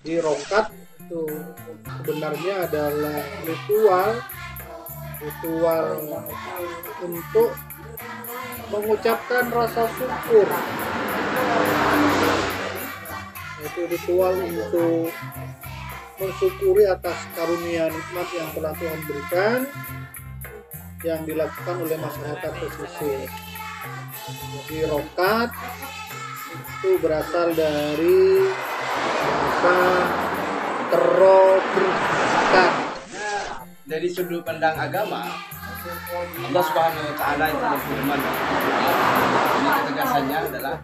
Di rokat itu sebenarnya adalah ritual untuk mengucapkan rasa syukur, yaitu ritual untuk mensyukuri atas karunia nikmat yang telah Tuhan berikan, yang dilakukan oleh masyarakat pesisir. Jadi rokat itu berasal dari bahasa terobrikan. Dari sudut pandang agama, Allah Subhanahu wa taala itu berfirman, ini ketegasannya adalah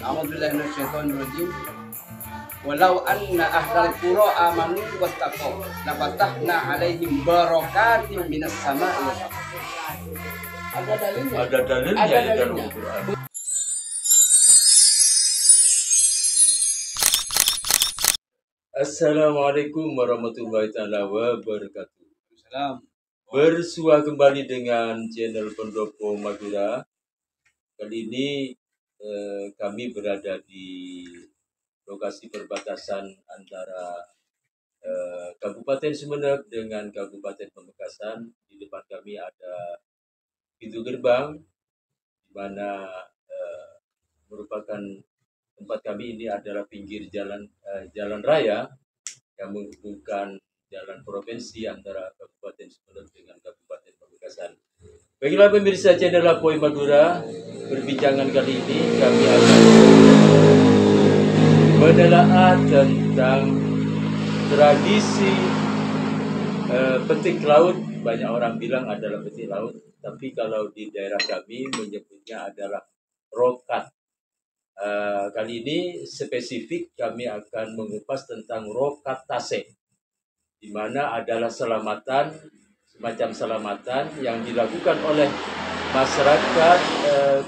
a'udzubillahi minasyaitonir rajim. Walau anna ahlal qura amanu wattaqau lafatahna 'alaihim barakatim minas sama'i wal ardh. Ada dalilnya. Ada dalilnya Ada di dalam dalilnya. Al-Quran. Assalamualaikum warahmatullahi taala wabarakatuh. Salam. Bersua kembali dengan channel Pendopo Madura. Kali ini kami berada di lokasi perbatasan antara Kabupaten Sumeneb dengan Kabupaten Pamekasan. Di depan kami ada pintu gerbang, di mana merupakan tempat kami ini adalah pinggir jalan raya yang menghubungkan jalan provinsi antara Kabupaten Sumeneb dengan Kabupaten Pamekasan. Baiklah pemirsa channel Apoy Madura, perbincangan kali ini kami akan menelaah tentang tradisi petik laut. Banyak orang bilang adalah petik laut, tapi kalau di daerah kami menyebutnya adalah rokat. Kali ini spesifik kami akan mengupas tentang rokat tasek, di mana adalah semacam selamatan yang dilakukan oleh masyarakat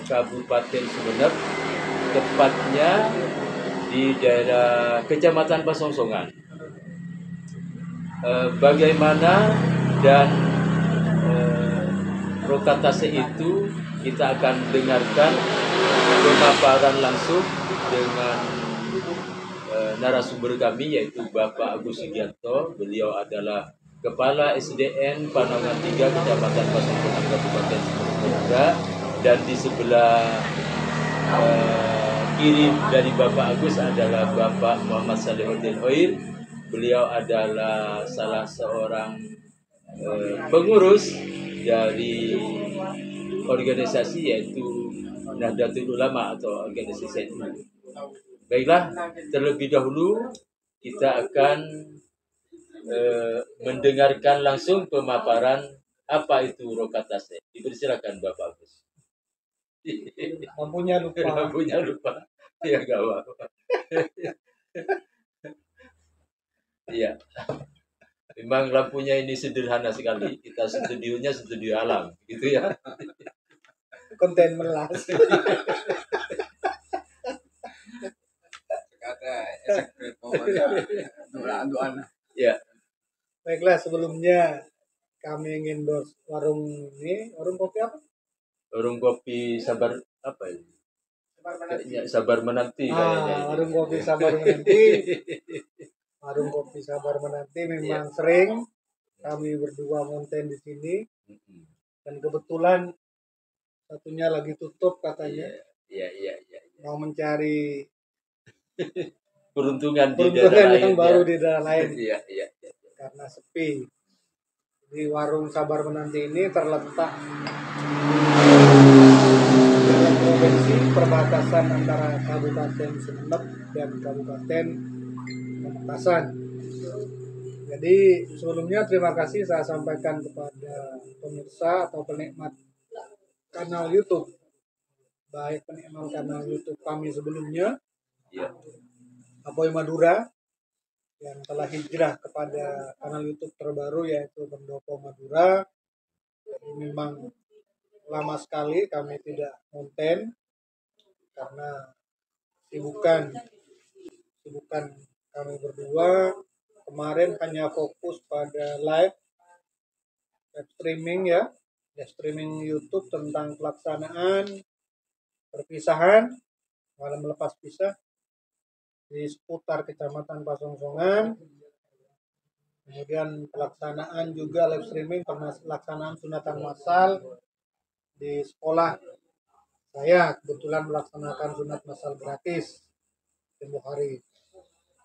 Kabupaten Sumeneb, tepatnya di daerah Kecamatan Pasongsongan. Bagaimana dan rokat tasek itu kita akan dengarkan pemaparan langsung dengan narasumber kami, yaitu Bapak Agus Sugianto. Beliau adalah Kepala SDN Panangan 3 Kecamatan Pasongsongan Kabupaten Sumeneb, dan di sebelah kiri dari Bapak Agus adalah Bapak Muhammad Salihuddin Hoir. Beliau adalah salah seorang pengurus dari organisasi yaitu Nahdlatul Ulama atau organisasi itu. Baiklah, terlebih dahulu kita akan mendengarkan langsung pemaparan apa itu rokat tasek. Dipersilakan Bapak Agus. Lampunya lupa. Lampunya lupa. Ya gak apa-apa. Iya. Memang lampunya ini sederhana sekali. Kita studionya studio alam, gitu ya. Konten melas. Kata efek doa-doa. Ya, Baiklah, sebelumnya kami ingin endorse warung ini, warung kopi apa? warung kopi sabar apa ini? Kayaknya sabar menanti kayaknya ini. Warung kopi sabar menanti. Warung kopi sabar menanti memang sering kami berdua konten di sini, dan kebetulan satunya lagi tutup katanya. Iya. Mau mencari Peruntungan di peruntungan daerah yang lain. baru di daerah lain Iya. karena sepi. Di warung sabar menanti ini terletak dalam provinsi perbatasan antara Kabupaten Sumeneb dan Kabupaten Pamekasan. Jadi sebelumnya terima kasih saya sampaikan kepada pemirsa atau penikmat kanal YouTube, baik penikmat kanal YouTube kami sebelumnya, Iya. Apoy Madura, yang telah hijrah kepada kanal YouTube terbaru yaitu Pendopo Madura. Jadi memang lama sekali kami tidak konten karena sibukan kami berdua. Kemarin hanya fokus pada live streaming ya, streaming YouTube tentang pelaksanaan perpisahan malam lepas pisah di seputar Kecamatan Pasongsongan. Kemudian pelaksanaan juga live streaming pelaksanaan sunatan massal di sekolah. Saya kebetulan melaksanakan sunat massal gratis tempo hari.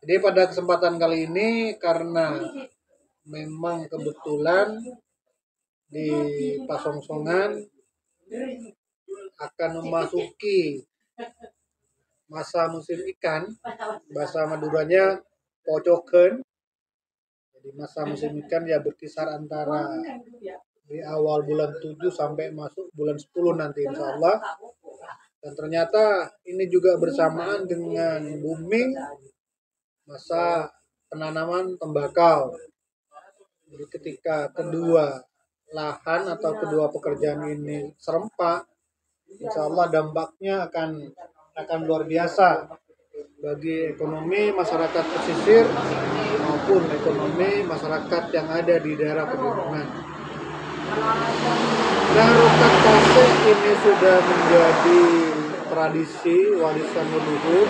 Jadi pada kesempatan kali ini karena memang kebetulan di Pasongsongan akan memasuki masa musim ikan, bahasa Maduranya pocoken. Jadi masa musim ikan ya berkisar antara di awal bulan 7 sampai masuk bulan 10 nanti insya Allah. Dan ternyata ini juga bersamaan dengan booming masa penanaman tembakau. Jadi ketika kedua lahan atau kedua pekerjaan ini serempak, insya Allah dampaknya akan luar biasa bagi ekonomi masyarakat pesisir maupun ekonomi masyarakat yang ada di daerah pegunungan. Nah, rokat tasik ini sudah menjadi tradisi warisan leluhur,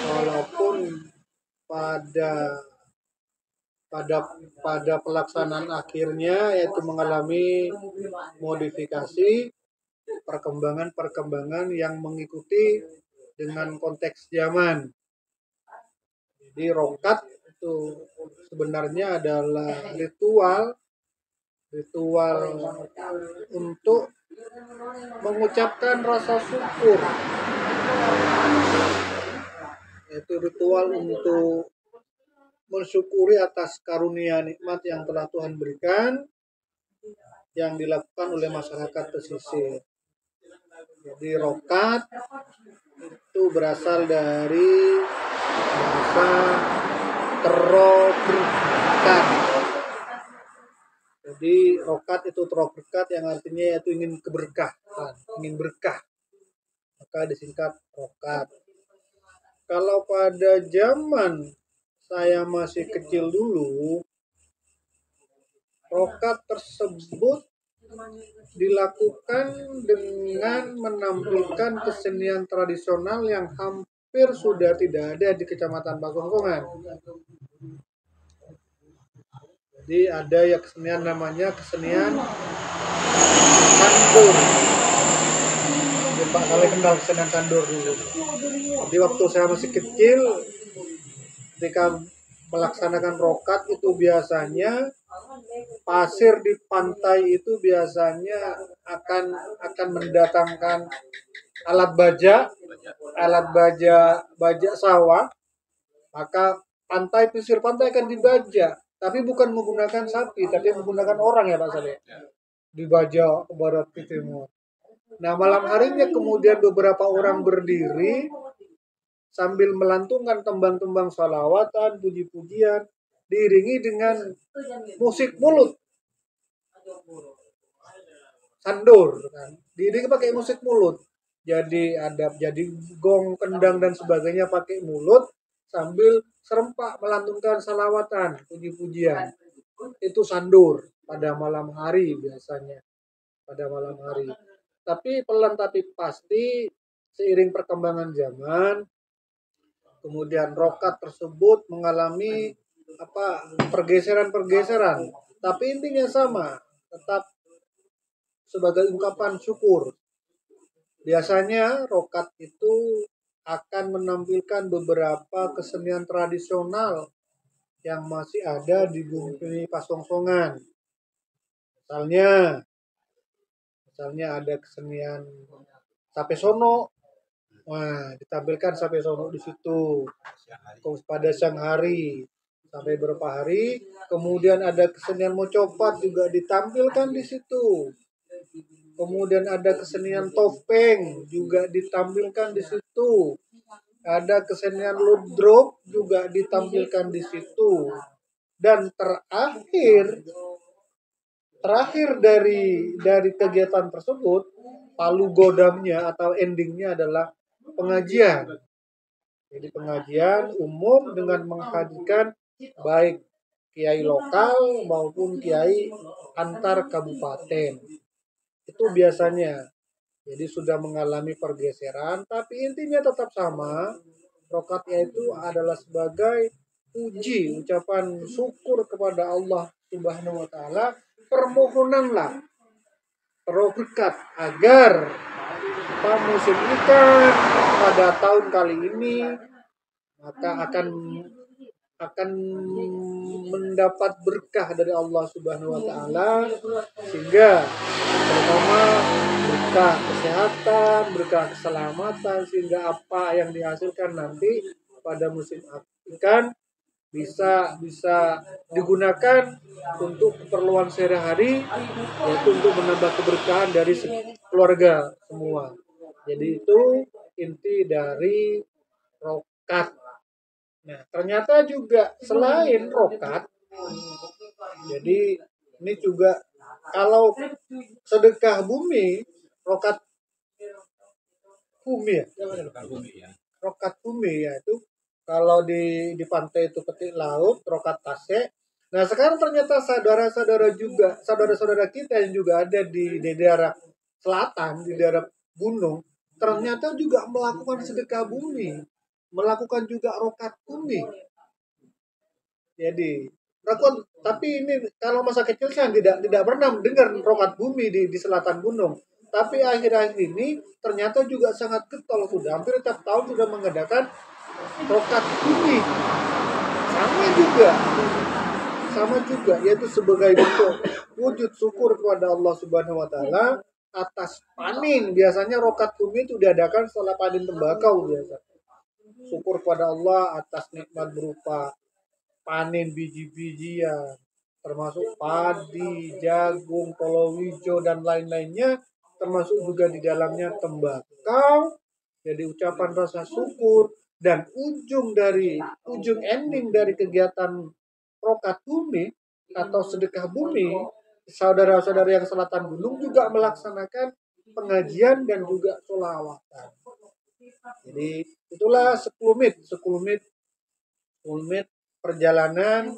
walaupun pada pelaksanaan akhirnya yaitu mengalami modifikasi perkembangan yang mengikuti dengan konteks zaman. Jadi rokat itu sebenarnya adalah ritual untuk mengucapkan rasa syukur, yaitu ritual untuk mensyukuri atas karunia nikmat yang telah Tuhan berikan yang dilakukan oleh masyarakat pesisir. Jadi rokat itu berasal dari bahasa terobrikat. Jadi rokat itu terobrikat yang artinya yaitu ingin keberkahan, ingin berkah. Maka disingkat rokat. Kalau pada zaman saya masih kecil dulu, rokat tersebut dilakukan dengan menampilkan kesenian tradisional yang hampir sudah tidak ada di Kecamatan Pasongsongan. Jadi ada ya kesenian namanya kesenian sandur. Pak kalian kenal kesenian sandur dulu. Jadi waktu saya masih kecil, ketika melaksanakan rokat itu biasanya pasir di pantai itu biasanya akan mendatangkan alat baja sawah, maka pesisir pantai akan dibaja, tapi bukan menggunakan sapi, tapi menggunakan orang ya Pak Saleh, dibaja ke barat ke timur. Nah malam harinya kemudian beberapa orang berdiri sambil melantunkan tembang-tembang salawatan, puji-pujian, diiringi dengan musik mulut, sandur, kan? Diiringi pakai musik mulut. Jadi gong, kendang dan sebagainya pakai mulut sambil serempak melantunkan salawatan, puji-pujian. Itu sandur pada malam hari biasanya, pada malam hari. Tapi pelan tapi pasti seiring perkembangan zaman, kemudian rokat tersebut mengalami pergeseran, tapi intinya sama, tetap sebagai ungkapan syukur. Biasanya rokat itu akan menampilkan beberapa kesenian tradisional yang masih ada di bumi Pasongsongan. Misalnya ada kesenian Sape Sono. Wah, ditampilkan Sape Sono di situ pada siang hari sampai beberapa hari. Kemudian ada kesenian Mocopat juga ditampilkan di situ. Kemudian ada kesenian Topeng juga ditampilkan di situ. Ada kesenian Ludruk juga ditampilkan di situ. Dan terakhir dari kegiatan tersebut, palu godamnya atau endingnya adalah pengajian. Jadi pengajian umum dengan menghadirkan baik kiai lokal maupun kiai antar kabupaten. Itu biasanya. Jadi sudah mengalami pergeseran, tapi intinya tetap sama, Rokatnya itu adalah sebagai puji, ucapan syukur kepada Allah Subhanahu wa taala, permohonanlah berkat agar musim ikan pada tahun kali ini maka akan mendapat berkah dari Allah Subhanahu wa taala, sehingga terutama berkah kesehatan, berkah keselamatan, sehingga apa yang dihasilkan nanti pada musim ikan bisa digunakan untuk keperluan sehari-hari, yaitu untuk menambah keberkahan dari keluarga semua. Jadi itu inti dari rokat. Nah, ternyata juga selain rokat, jadi ini juga kalau sedekah bumi, rokat bumi ya, rokat bumi ya itu kalau di pantai itu petik laut, rokat tase. Nah sekarang ternyata saudara-saudara kita yang juga ada di daerah selatan, di daerah gunung, ternyata juga melakukan sedekah bumi, melakukan juga rokat bumi. Jadi tapi ini kalau masa kecil saya tidak pernah mendengar rokat bumi di selatan gunung. Tapi akhir-akhir ini ternyata juga sangat getol, sudah hampir tiap tahun sudah mengadakan rokat bumi. Sama juga yaitu sebagai bentuk wujud syukur kepada Allah Subhanahu wa taala atas panen. Biasanya rokat bumi itu diadakan setelah panen tembakau biasa. Syukur kepada Allah atas nikmat berupa panen biji-bijian, termasuk padi, jagung, palawija dan lain-lainnya, termasuk juga di dalamnya tembakau. Jadi ucapan rasa syukur dan ujung ending dari kegiatan rokat bumi atau sedekah bumi, saudara-saudara yang selatan gunung juga melaksanakan pengajian dan juga sholawatan. Jadi itulah 10 menit perjalanan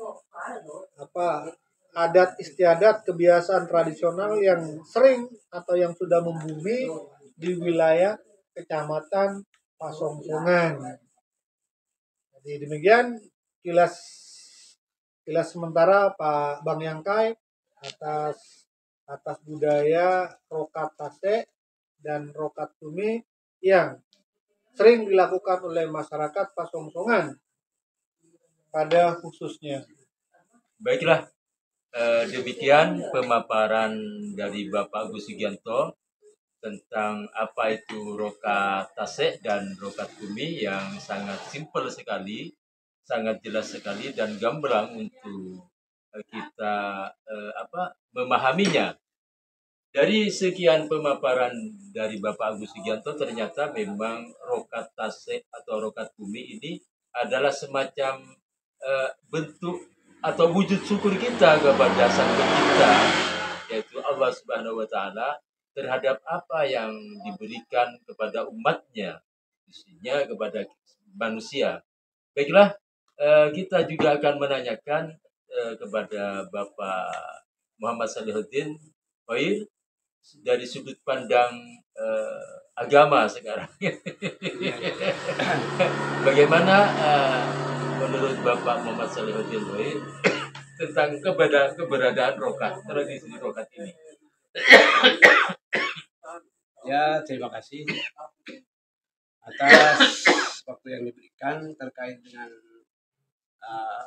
adat istiadat, kebiasaan tradisional yang sering atau yang sudah membumi di wilayah Kecamatan Pasongsongan. Jadi demikian kilas sementara Pak Bang Yangkai atas budaya rokat tase dan rokat bumi yang sering dilakukan oleh masyarakat Pasongsongan pada khususnya. Baiklah, demikian pemaparan dari Bapak Agus Sugianto tentang apa itu rokat tase dan rokat bumi yang sangat simpel sekali, sangat jelas sekali dan gamblang untuk kita memahaminya. Dari sekian pemaparan dari Bapak Agus Sugianto, ternyata memang rokat tase atau rokat bumi ini adalah semacam bentuk atau wujud syukur kita kepada Sang Pencipta, yaitu Allah Subhanahu wa taala, terhadap apa yang diberikan kepada umatnya, khususnya kepada manusia. Baiklah, kita juga akan menanyakan kepada Bapak Muhammad Salihuddin Khair dari sudut pandang agama sekarang. Bagaimana menurut Bapak Muhammad Salihuddin Khair tentang keberadaan rokat, tradisi rokat ini? Ya, terima kasih atas waktu yang diberikan terkait dengan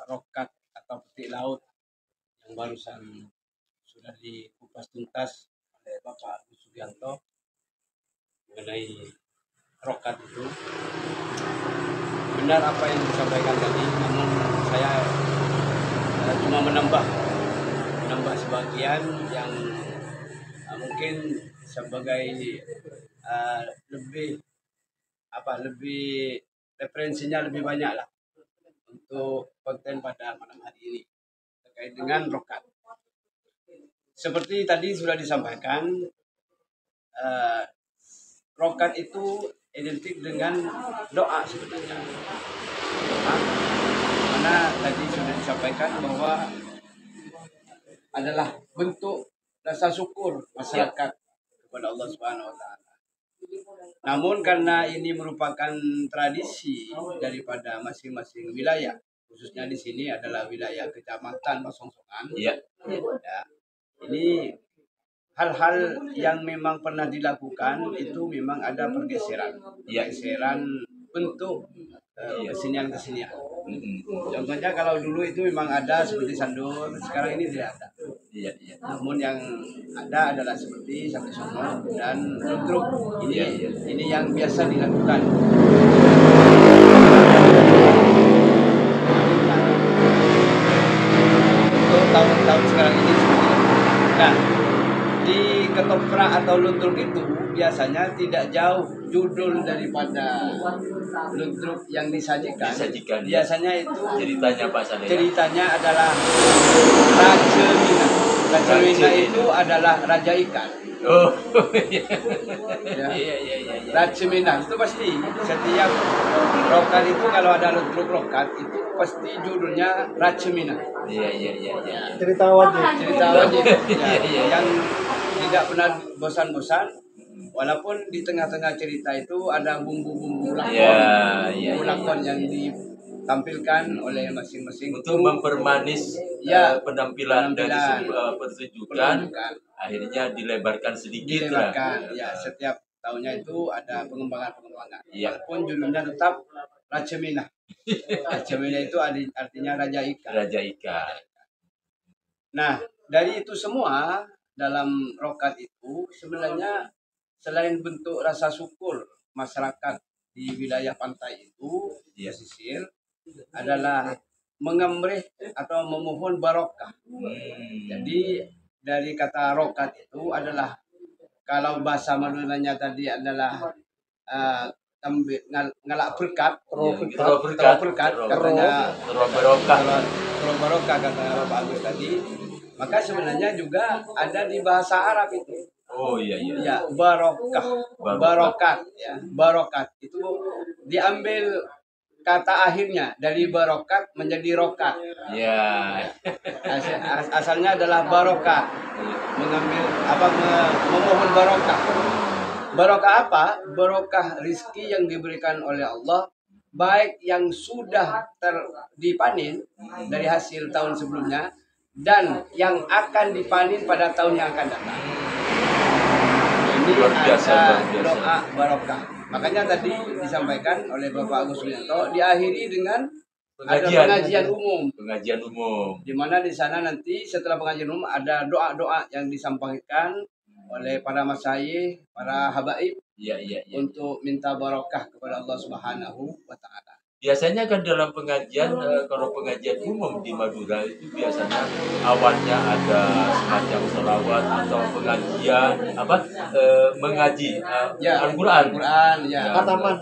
rokat atau petik laut yang barusan sudah dikupas tuntas oleh Bapak Agus Sugianto mengenai rokat itu. Benar apa yang disampaikan tadi, namun saya cuma menambah sebagian yang mungkin sebagai lebih referensinya lebih banyak lah untuk konten pada malam hari ini terkait dengan rokat. Seperti tadi sudah disampaikan, rokat itu identik dengan doa sebenarnya. Karena tadi sudah disampaikan bahwa adalah bentuk rasa syukur masyarakat kepada Allah Subhanahu wa taala. Namun karena ini merupakan tradisi daripada masing-masing wilayah, khususnya di sini adalah wilayah Kecamatan Pasongsongan. Iya. Ya, ini hal-hal yang memang pernah dilakukan itu memang ada pergeseran, bentuk kesenian-kesenian. Contohnya kalau dulu itu memang ada seperti sandur, sekarang ini tidak ada. Iya, iya. Namun yang ada adalah seperti satu sono dan ludruk. Ini yang biasa dilakukan. Untuk tahun-tahun sekarang ini seperti itu. Nah, di ketoprak atau ludruk itu biasanya tidak jauh judul daripada ludruk yang disajikan. Biasanya itu Ceritanya Pak Saleh. Ceritanya adalah Racemina. Racemina itu adalah raja ikan. Oh. Ya. Iya. Racemina itu pasti setiap rokat itu kalau ada ludruk rokat itu pasti judulnya Racemina. Iya. Cerita wajib. Cerita wajib. Iya. Yang tidak pernah bosan-bosan. Walaupun di tengah-tengah cerita itu ada bumbu-bumbu lakon, bumbu lakon yang ditampilkan oleh masing-masing untuk mempermanis penampilan dari pertunjukan, akhirnya dilebarkan sedikit lah. Ya, setiap tahunnya itu ada pengembangan. Walaupun judulnya tetap Racemina. Racemina itu artinya raja ikan. Raja ikan. Nah, dari itu semua dalam rokat itu sebenarnya selain bentuk rasa syukur masyarakat di wilayah pantai itu, pesisir, adalah mengemrih atau memohon barokah. Jadi dari kata rokat itu adalah, kalau bahasa Maduranya tadi adalah ngalak berkat, katanya barokah kata Bapak Agus tadi. Maka sebenarnya juga ada di bahasa Arab itu. Oh iya. Ya, barokat ya. Barokat itu diambil kata akhirnya dari barokat menjadi rokat. Ya. Asalnya adalah barokah. Mengambil memohon barokah. Barokah apa? Barokah rizki yang diberikan oleh Allah, baik yang sudah dipanen dari hasil tahun sebelumnya dan yang akan dipanen pada tahun yang akan datang. Ini ada doa barokah. Makanya tadi disampaikan oleh Bapak Agus Wianto diakhiri dengan pengajian umum. Di mana di sana nanti setelah pengajian umum ada doa-doa yang disampaikan oleh para masyayikh, para habaib untuk minta barokah kepada Allah Subhanahu wa taala. Biasanya kan dalam pengajian, kalau pengajian umum di Madura itu biasanya awalnya ada semacam selawat atau pengajian mengaji Al-Quran, Khataman,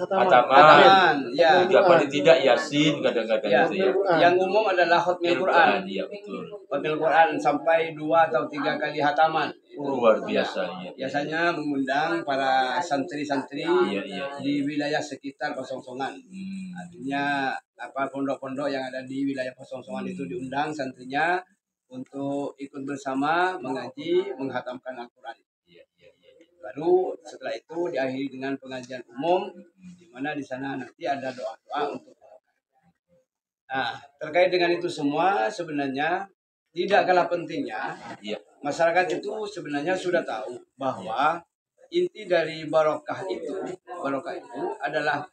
juga paling tidak Yasin kadang-kadang itu ya. Yang umum adalah khotmil Quran. Iya betul. Khotmil Quran sampai 2 atau 3 kali khataman. Luar biasa. Biasanya mengundang para santri-santri di wilayah sekitar Pasongsongan. Artinya pondok-pondok yang ada di wilayah Pasongsongan itu diundang santrinya untuk ikut bersama mengaji, menghatamkan Al-Quran. Baru setelah itu diakhiri dengan pengajian umum, di mana di sana nanti ada doa-doa untuk. Nah, terkait dengan itu semua sebenarnya tidak kalah pentingnya, masyarakat itu sebenarnya sudah tahu bahwa inti dari barokah itu adalah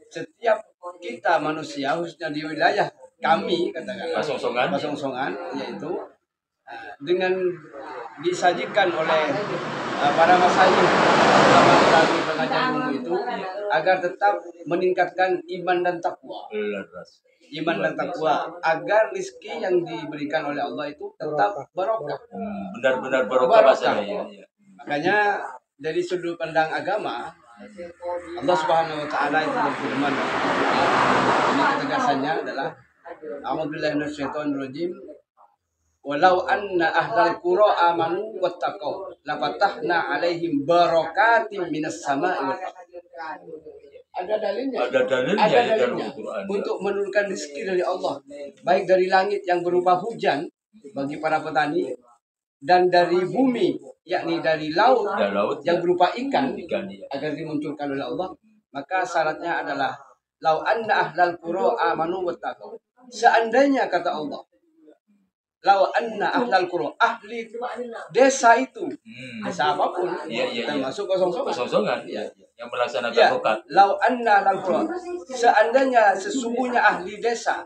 setiap kita manusia, khususnya di wilayah kami katakanlah Pasongsongan, yaitu dengan disajikan oleh para masyayikh melalui pengajian umum itu agar tetap meningkatkan iman dan takwa. Agar rezeki yang diberikan oleh Allah itu tetap barokah. Benar-benar barokah. Makanya dari sudut pandang agama, Allah Subhanahu wa taala itu berfirman, ini ketegasannya adalah a'udzubillahi minasyaitonirrajim, walau anna ahlal qura amanu wattaqau lafatahna 'alaihim barakatim minas sama'i wal ardh. Ada dalilnya untuk menurunkan rezeki dari Allah, baik dari langit yang berupa hujan bagi para petani dan dari bumi, yakni dari laut Ada laut yang berupa ikan ikan ya. agar dimunculkan oleh Allah, maka syaratnya adalah lau anna ahlal qura amanu wattaqau. Seandainya kata Allah, lau anna ahlal qura, ahli desa itu, desa apapun, Iya, iya, iya. termasuk kosong-kosong. Kosongan Iya. yang melaksanakan Ya, rokat. lau anna ahlal qura, seandainya sesungguhnya ahli desa,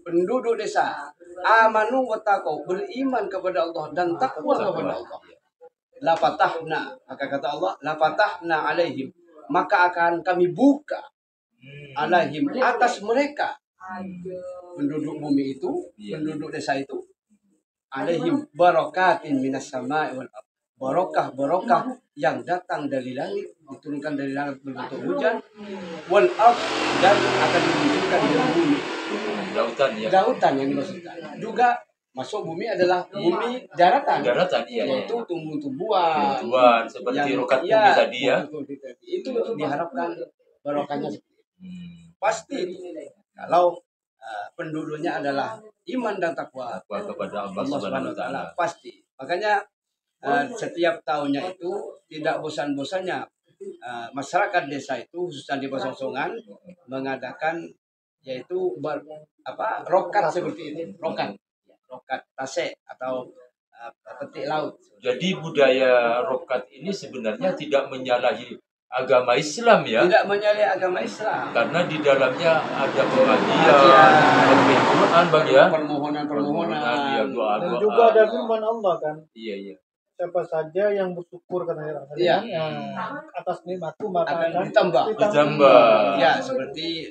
penduduk desa, amanu wattaqau, beriman kepada Allah dan takwa kepada Allah. La fatahna, maka kata Allah, la fatahna alaihim, maka akan kami buka alaihim atas mereka, penduduk bumi itu, penduduk desa itu, alaihim barakatin minas sama'i wal ardh, barokah yang datang dari langit, diturunkan dari langit berbentuk hujan, wal ardh, dan akan dimunculkan dari bumi. Lautan ya. Lautan yang dimaksudkan juga masuk bumi adalah bumi daratan, Daratan iya. yaitu tumbuh-tumbuhan Tuhan seperti rokat bumi iya, tadi ya. itu diharapkan barokahnya Hmm. pasti kalau penduduknya adalah iman dan takwa Takwa kepada Allah Allah Subhanahu wa taala. pasti. Makanya setiap tahunnya itu tidak bosan-bosannya masyarakat desa itu khususnya di Pasongsongan mengadakan yaitu rokat seperti itu, rokat tasek atau petik laut. Jadi budaya rokat ini sebenarnya tidak menyalahi agama Islam ya. Tidak menyalahi agama Islam. Karena di dalamnya ada pengajian, Al-Quran bagi ya. Permohonan. Ya, doa. Dan juga ada firman Allah kan, Iya, iya. siapa saja yang bersyukur karena Iya. atas nikmatku maka Akan akan ditambah. Ditambah. Ya, seperti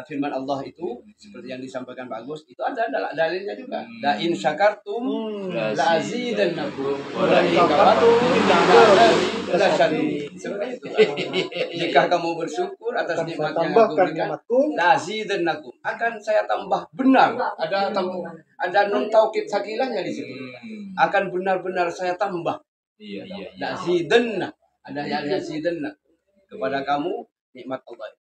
firman Allah itu seperti yang disampaikan Pak Agus itu ada dalilnya juga. La in syakartum la azidannakum wa la in kafartum la syadid. Seperti itu. Jika kamu bersyukur atas nikmat yang aku berikan, la azidannakum, akan saya tambah benar. Ada nun taukid sakilahnya di situ. Akan benar-benar saya tambah. Iya, iya, iya. La azidanna, ada yang azidanna kepada kamu nikmat Allah.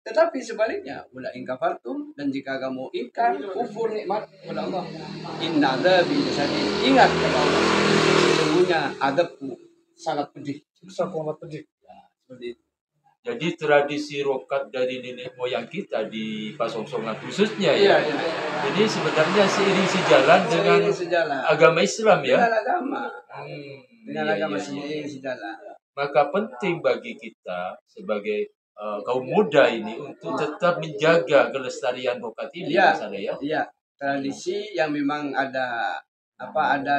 Tetapi sebaliknya, wala in kafartum, dan jika kamu ingkar kufur nikmat kepada Allah, inna adzabi lasyadid, ingat kata Allah, sesungguhnya adabku sangat pedih. sangat pedih. Seperti itu. Jadi tradisi rokat dari nenek moyang kita di Pasongsongan khususnya ya. Iya. Jadi sebenarnya seiring sejalan dengan Sejalan. agama Islam ya. Dengan agama. Dengan Iya, agama iya, sendiri iya. sejalan. Maka penting bagi kita sebagai kaum muda ini untuk tetap menjaga kelestarian rokat ini Iya. Mas Ade, ya. Iya, tradisi yang memang ada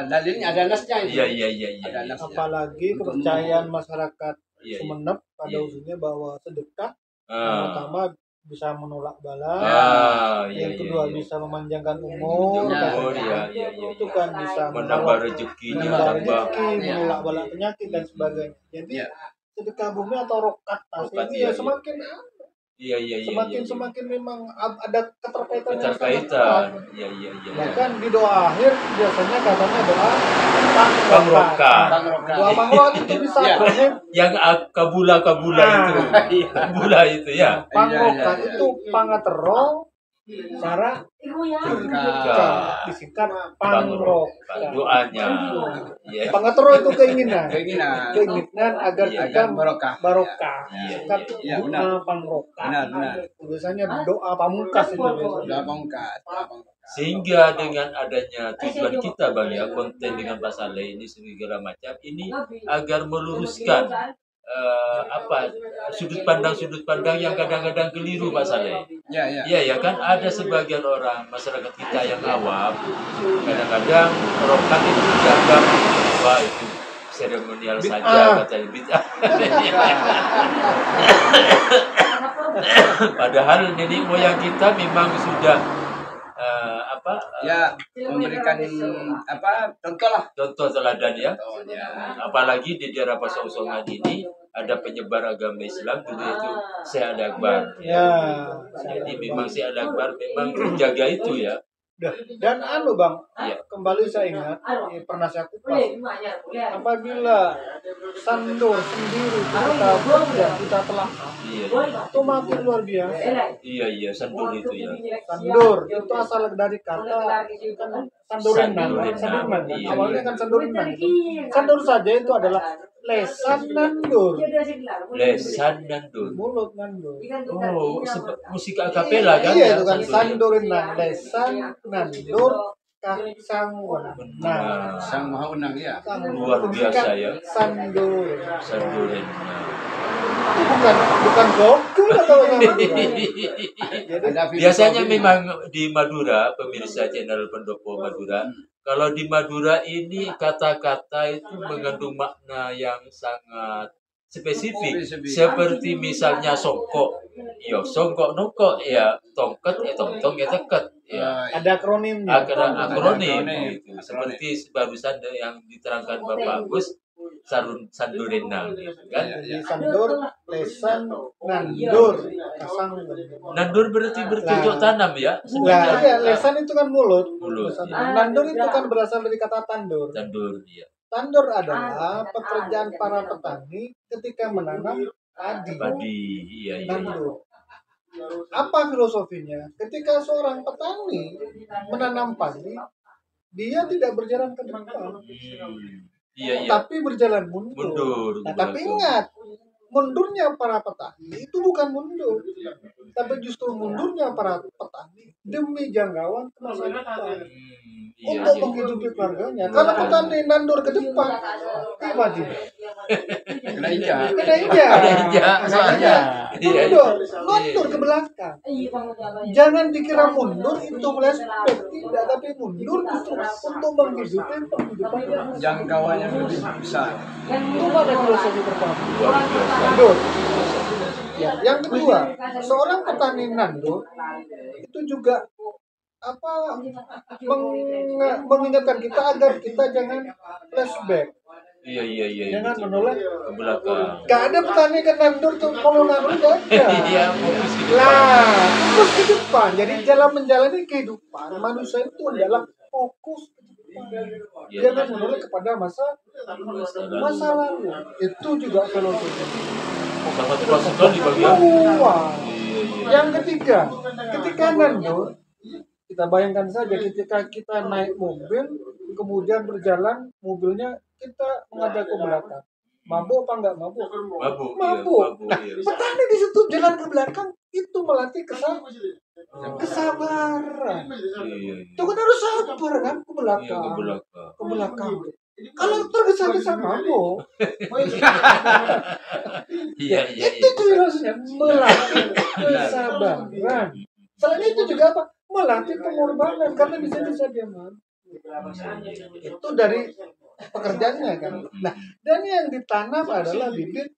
dalilnya, ada nasnya itu. Iya. Ada nasnya. Apalagi kepercayaan masyarakat Iya, iya. Sumeneb pada Iya. usulnya bahwa sedekah Ah. pertama bisa menolak bala, Iya, yang kedua iya. bisa memanjangkan umur, Ya, Oh, kan? iya. Itu kan bisa Menambah rezekinya, menambah tambah. rezeki, Iya. menolak bala penyakit dan sebagainya. Jadi Iya. sedekah bumi atau rokat Rokat, ini iya, ya iya. semakin Iya. semakin memang ada keterkaitan yang sangat Keterkaitan. erat. Iya. Bahkan di doa akhir biasanya katanya doa Pangrokat. Pangrokat. Doa pangrokat itu bisa Iya. sebenarnya Yang kabula itu. Iya. Kabula itu ya. pangrokat Iya. itu pangatero cara disingkat pangrokat. Doanya. Iya. Pangatero itu keinginan agar Iya, kita barokah. barokah. Iya, Singkat iya, itu benar. pangrokat. Benar. Biasanya doa pamungkas itu biasanya. Doa pangkat. Sehingga dengan adanya tujuan kita Bang ya, konten dengan Pak Saleh ini segala macam ini agar meluruskan sudut pandang yang kadang-kadang keliru Pak Saleh. Iya. Iya ya kan ada sebagian orang masyarakat kita yang awam kadang-kadang rokat itu dianggap wah itu seremonial saja katanya bid'ah. Padahal nenek moyang kita memang sudah Ya, memberikan contoh teladan ya. contohnya. Apalagi di daerah Pasongsongan ini ada penyebar agama Islam dulu itu Syekh Ali Akbar. Ya. Jadi memang Syekh Ali Akbar memang menjaga itu ya. Dan Bang, Iya. kembali saya ingat pernah saya kupas apabila sandur sendiri kita telah Iya. itu makin luar biasa. Iya, sandur itu ya. Sandur itu asal dari kata kan Sandorenang. Sandorenang. Iya. Awalnya kan Sandorenang itu. Sandur saja itu adalah lesan nandur. Lesan nandur. Mulut nandur. Oh, musik akapela kan Iya ya? itu kan Sandorenang. Sandorenang, lesan nandur Kakang Wenang. Nah, Sang Maha Unang ya. luar biasa ya. Sandorenang. Sandorenang. Itu bukan gokul atau apa? Jadi Ada Biasanya filosofinya. memang di Madura, pemirsa channel Pendopo Madura, kalau di Madura ini kata-kata itu mengandung makna yang sangat spesifik. Seperti misalnya songkok. Yo, songkok nongkok ya, tongket ya tongtong ya teket. Ya. ada akronimnya. Akronim Akronim. gitu. Seperti barusan yang diterangkan Bapak Agus, Sandorenang gitu kan. Jadi sandur, lesan, nandur, Kakang Wenang. Nandur berarti bercocok tanam ya. Lah, sebenarnya. iya, lesan itu kan mulut. Mulut, Lesan. iya. Nandur itu kan berasal dari kata tandur. Tandur ya. Tandur adalah pekerjaan para petani ketika menanam padi. Padi, iya iya. Nandur. Apa filosofinya? Ketika seorang petani menanam padi, dia tidak berjalan ke depan, Iya iya. tapi berjalan mundur. Mundur. Nah, tapi ingat, mundurnya para petani itu bukan mundur, tapi justru mundurnya para petani demi jangkauan ke masa depan. Iya. Untuk menghidupi keluarganya. Kalau petani nandur ke depan, gimana? Kena injak. Kena injak. Ada injak soalnya. Iya. Mundur ke belakang. Jangan dikira mundur itu flashback, tidak, tapi mundur justru untuk menghidupi penghidupan yang Jangkauan yang lebih besar. itu pada filosofi pertama. Luar biasa. Nandur. Ya, yang kedua, seorang petani nandur itu juga mengingatkan kita agar kita jangan flashback, Iya iya iya. jangan betul. menoleh Ke belakang. Gak ada petani kan nandur tuh kalau nandur gak ada. Iya, fokus ke depan. Lah, fokus ke depan. Jadi dalam menjalani kehidupan manusia itu adalah fokus ke depan. Iya, Jangan iya. menoleh kepada masa lalu. Itu juga filosofi. Sangat keras sekali bagi aku. Wah. Iya iya. Yang ketiga, ketika nandur, kita bayangkan saja ketika kita naik mobil, kemudian berjalan, mobilnya kita menghadap ke belakang. Mabuk apa enggak mabuk? Mabuk. Iya, Mabuk. Nah, iya. petani di situ jalan ke belakang itu melatih kesabaran. Iya. Itu kan harus sabar kan ke Iya, belakang. ke belakang. Ke belakang. Kalau tergesa-gesa mabuk, Iya iya itu iya. harusnya melatih kesabaran. Selain itu juga apa? Melatih pengorbanan karena bisa-bisa dia mabuk. Itu dari pekerjaannya kan. Nah, dan yang ditanam adalah bibit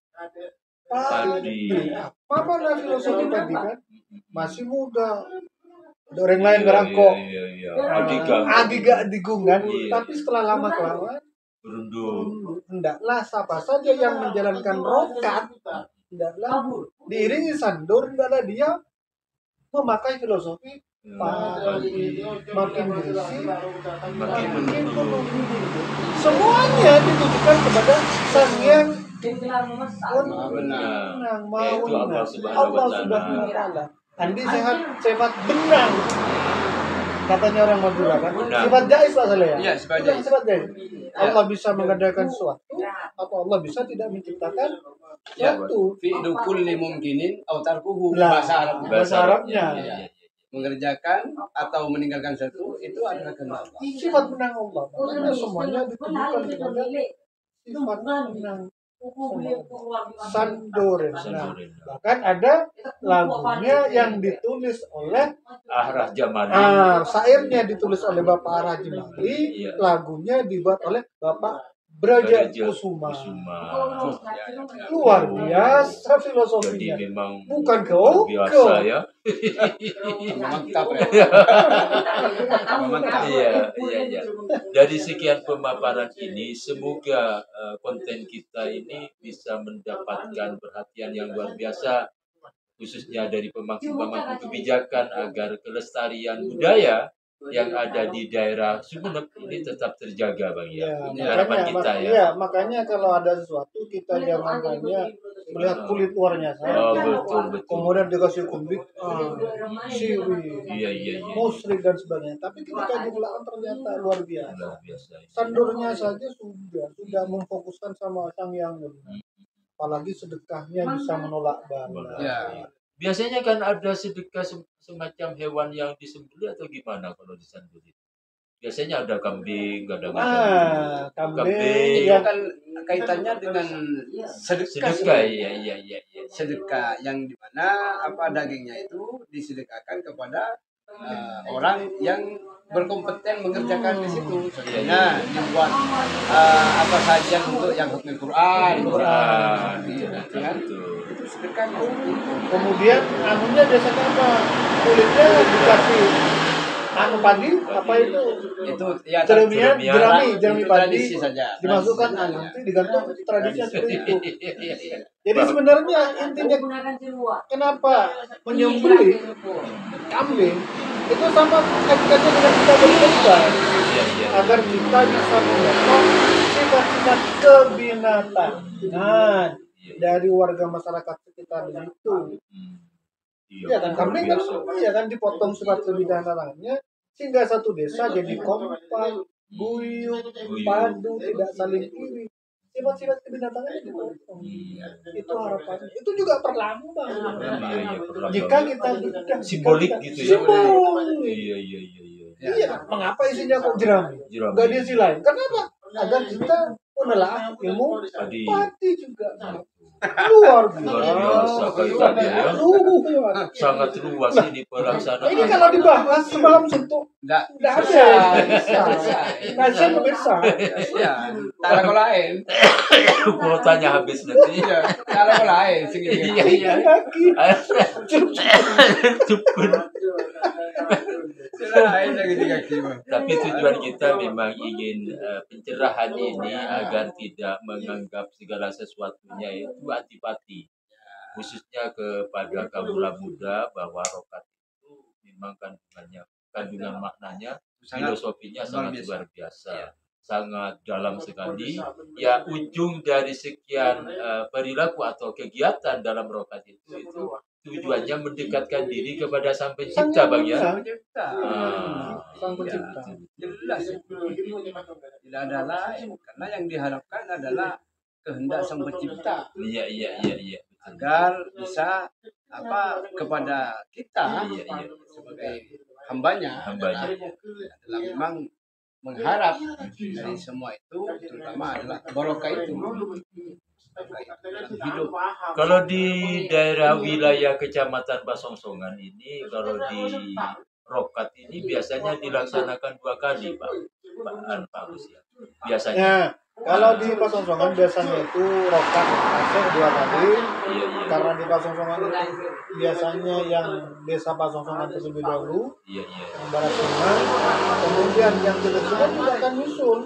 padi. Apa mana filosofi padi kan? Masih muda. Ada orang lain ngerangkok. Iya iya iya. Adiga digungan, Iya. tapi setelah lama kelamaan Berundung. hendaklah siapa saja yang menjalankan rokat, hendaklah diiringi sandur, hendaklah dia memakai filosofi padi, makin bersih, Makin makin menunduk. semuanya ditujukan kepada Sang Yang Benar. Benang, Yaitu Allah Subhanahu Allah wa Subhanahu wa Ta'ala. Ta'ala. Andi sehat benang. Katanya orang Madura kan. Benang. Sifat jais Pak Saleh ya? Iya, sifat Itu jais. sifat jais. Allah bisa mengadakan sesuatu atau Allah bisa tidak menciptakan Ya, sesuatu. fi'lu kulli mumkinin aw tarkuhu Lah, bahasa Arab. bahasa Arabnya. Iya, iya. Mengerjakan atau meninggalkan sesuatu itu adalah kehendak Allah. Sifat benang Allah. Makanya semuanya ditujukan kepada sifat benang. Sandoren. Nah, Sandoren. bahkan ada lagunya yang ditulis oleh Ahrah Jamali. syairnya ditulis oleh Bapak Arah Jemali, Iya. lagunya dibuat oleh Bapak Braja Kusuma. Luar biasa Jadi filosofinya. memang Bukan luar biasa ya. Mantap ya. Mantap. Iya, iya, iya. Dari sekian pemaparan ini, semoga konten kita ini bisa mendapatkan perhatian yang luar biasa, khususnya dari pemangku-pemangku kebijakan agar kelestarian budaya yang ada di daerah Sumeneb ini tetap terjaga, Bang ya. Ya, Ini harapan kita ya. Iya, makanya kalau ada sesuatu kita jangan hanya melihat kulit luarnya saja. Oh, betul. Kemudian dikasih kumbit, siwi, Iya. musrik dan sebagainya. Tapi ketika dibelah ternyata luar biasa. Luar biasa. Sandurnya saja sudah memfokuskan sama sang yang mulia. Apalagi sedekahnya bisa menolak bala. Ya. Biasanya kan ada sedekah semacam hewan yang disembelih atau gimana kalau di sandur itu? Biasanya ada kambing, kadang ada Kambing. Itu kan kaitannya dengan sedekah. sedekah. Iya. Sedekah yang dimana apa dagingnya itu disedekahkan kepada orang yang berkompeten mengerjakan di situ. Contohnya dibuat apa sajian untuk yang hukmil Quran. Iya, kan? Itu sedekah. Kemudian anunya biasanya apa? Kulitnya dikasih padi apa itu? Itu ya jerami itu padi tradisi saja. dimasukkan nanti digantung tradisinya seperti itu. Jadi sebenarnya intinya kenapa menyembelih kambing itu sama kaitannya dengan kita berkorban agar kita bisa memotong sifat-sifat kebinatangan dari warga masyarakat sekitar itu. Iya kan, kambing kan, dipotong sifat kebinatangannya sehingga satu desa jadi kompak, guyup, padu, tidak saling iri. Sifat-sifat kebinatangannya dipotong. Itu harapannya. Itu juga perlambang. Jika kita simbolik gitu ya. Simbolik. Iya. Mengapa isinya kok jerami? Gak diisi lain. Kenapa? Agar kita menelaah ilmu padi juga. Luar biasa kaitannya ya. Sangat luas ini pelaksanaan. Ini kalau dibahas semalam suntuk Enggak ada. Nasi besar. Ya, cara kau lain. Kuotanya habis nanti. Iya, cara kau lain segitu. Iya. Cepet. Tapi tujuan kita memang ingin pencerahan ini agar tidak menganggap segala sesuatunya itu antipati, khususnya kepada kaula muda bahwa rokat itu memang kandungan maknanya, filosofinya sangat luar biasa, sangat dalam sekali. Ya, ujung dari sekian perilaku atau kegiatan dalam rokat itu tujuannya mendekatkan diri kepada Sang Pencipta, Bang ya. Sang Pencipta. Sang Pencipta. Jelas. Tidak ada lain karena yang diharapkan adalah kehendak Sang Pencipta. Iya. Agar bisa kepada kita sebagai hambanya adalah memang mengharap dari semua itu, terutama adalah barokah itu hidup. Kalau di daerah wilayah Kecamatan Pasongsongan ini, kalau di rokat ini biasanya dilaksanakan 2 kali, Pak Agus ya. Biasanya. Kalau di Pasongsongan biasanya itu rokat masuk 2 kali. Iya. Karena di Pasongsongan biasanya yang desa Pasongsongan terlebih dahulu. Iya. Yang barat sungai. Kemudian yang timur sungai juga akan nyusul.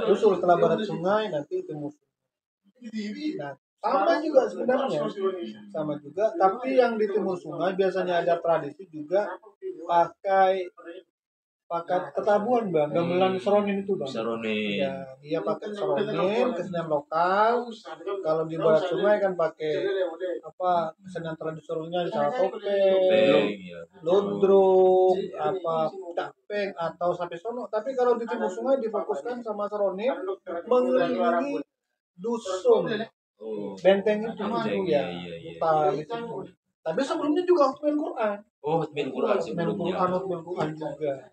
Nyusul setelah barat sungai nanti timur. Nah, sama juga sebenarnya. Sama juga, tapi yang di timur sungai biasanya ada tradisi juga pakai ketabuhan, Bang, gamelan seronin itu, Bang. Seronin. Ya, dia pakai seronin, kesenian lokal. Kalau di barat sungai kan pakai kesenian tradisionalnya misalnya topeng, ludruk, tapeng atau sapi sono. Tapi kalau di timur sungai difokuskan sama seronin mengelilingi dusun. Benteng itu ya. Tapi sebelumnya juga hukmil Quran. Hukmil Quran sebelumnya. Hukmil Quran juga.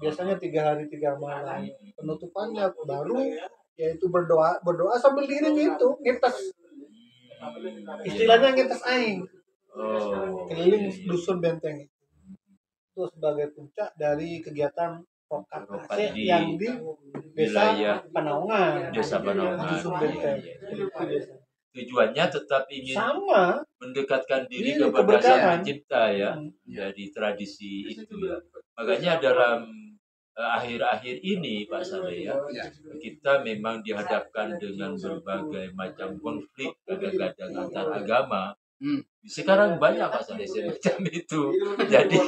Biasanya 3 hari 3 malam. Penutupannya baru yaitu berdoa sambil diiring itu ngetes. Istilahnya ngetes aing. Keliling dusun benteng itu sebagai puncak dari kegiatan rokat yang di desa Panaungan. Dusun benteng. Tujuannya tetap ingin mendekatkan diri kepada Sang Pencipta ya, dari tradisi itu ya. Makanya dalam akhir-akhir ini Pak Saleh ya, kita memang dihadapkan dengan berbagai macam konflik kadang-kadang antar agama. Sekarang banyak Pak Saleh semacam itu. Jadi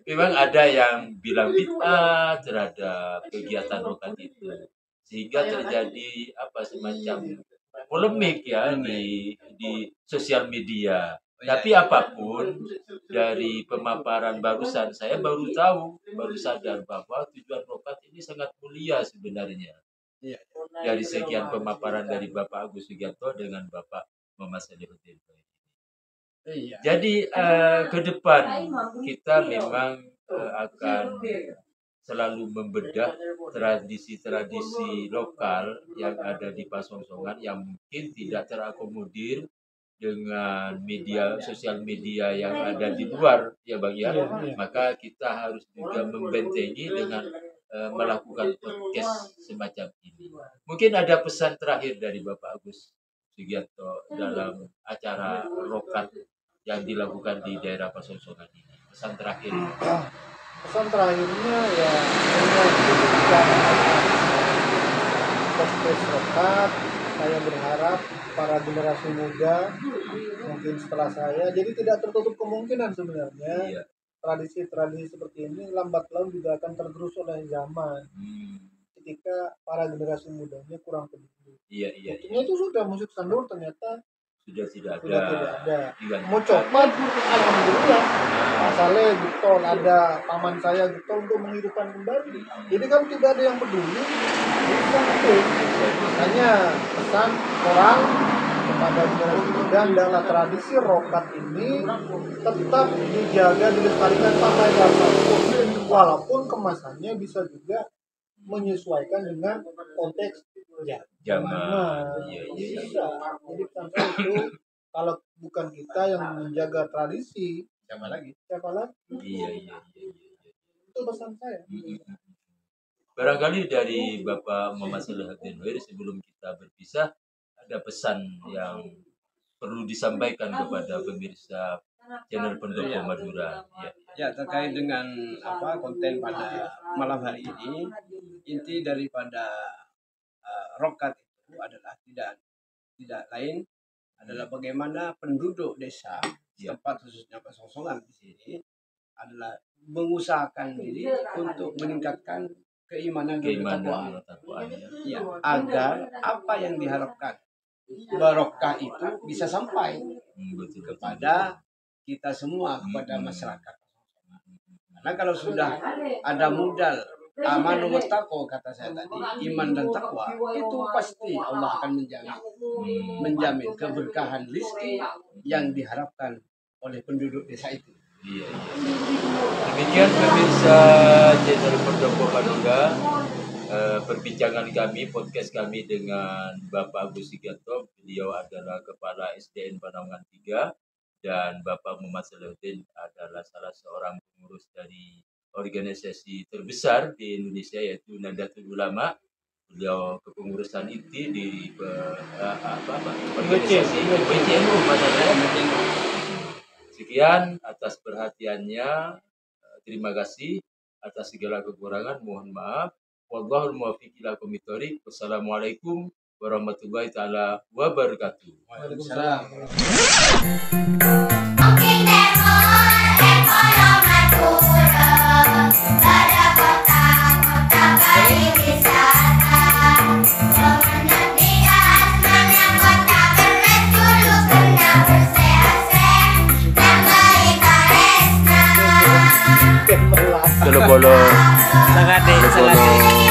memang ada yang bilang bid'ah terhadap kegiatan rokat itu, sehingga terjadi semacam polemik ya di sosial media. Tapi apapun dari pemaparan barusan, saya baru sadar bahwa tujuan rokat ini sangat mulia sebenarnya. Iya. Dari sekian pemaparan dari Bapak Agus Sugiarto dengan Bapak Muhammad Salihuddin. Iya. Jadi ke depan kita memang akan selalu membedah tradisi-tradisi lokal yang ada di Pasongsongan yang mungkin tidak terakomodir dengan sosial media yang ada di luar, ya Bang ya. Maka kita harus juga membentengi dengan melakukan podcast semacam ini. Mungkin ada pesan terakhir dari Bapak Agus Sugiarto dalam acara rokat yang dilakukan di daerah Pasongsongan ini. Pesan terakhir. Pesan terakhirnya ya podcast rokat, saya berharap para generasi muda mungkin setelah saya, jadi tidak tertutup kemungkinan sebenarnya tradisi-tradisi seperti ini lambat laun juga akan tergerus oleh zaman ketika para generasi mudanya kurang peduli. Buktinya itu sudah musik sandur ternyata sudah tidak ada. Mau coba, alhamdulillah. Asalnya getol, ada paman saya getol untuk menghidupkan kembali. Jadi kalau tidak ada yang peduli, bisa hanya pesan orang kepada generasi muda adalah tradisi rokat ini tetap dijaga, dilestarikan sampai kapanpun, walaupun kemasannya bisa juga menyesuaikan dengan konteks zaman. Bisa. Jadi sampai itu kalau bukan kita yang menjaga tradisi, siapa lagi? Iya. Itu pesan saya. Barangkali dari Bapak Muhammad Salihuddin sebelum kita berpisah ada pesan yang perlu disampaikan kepada pemirsa channel Pendopo Madura. Ya, terkait dengan konten pada malam hari ini, inti daripada rokat itu adalah tidak lain adalah bagaimana penduduk desa tempat khususnya Pasongsongan di sini adalah mengusahakan diri untuk meningkatkan keimanan dan ketakwaan. Ya, agar apa yang diharapkan barokah itu bisa sampai kepada kita semua, kepada masyarakat. Karena kalau sudah ada modal amanu wattaqwa, kata saya tadi, iman dan takwa, itu pasti Allah akan menjamin keberkahan rezeki yang diharapkan oleh penduduk desa itu. Iya. Demikian pemirsa channel Pendopo Madura, perbincangan kami, podcast kami dengan Bapak Agus Sugiarto. Beliau adalah Kepala SDN Panangan 3 dan Bapak Muhammad Salihuddin adalah salah seorang pengurus dari organisasi terbesar di Indonesia yaitu Nahdlatul Ulama. Beliau kepengurusan inti di organisasi PCNU. Sekian atas perhatiannya. Terima kasih atas segala kekurangan. Mohon maaf. Wallahul muwaffiq ila aqwamit thoriq. Wassalamualaikum warahmatullahi taala wabarakatuh. Waalaikumsalam. Bolo-bolo. Sangat deh.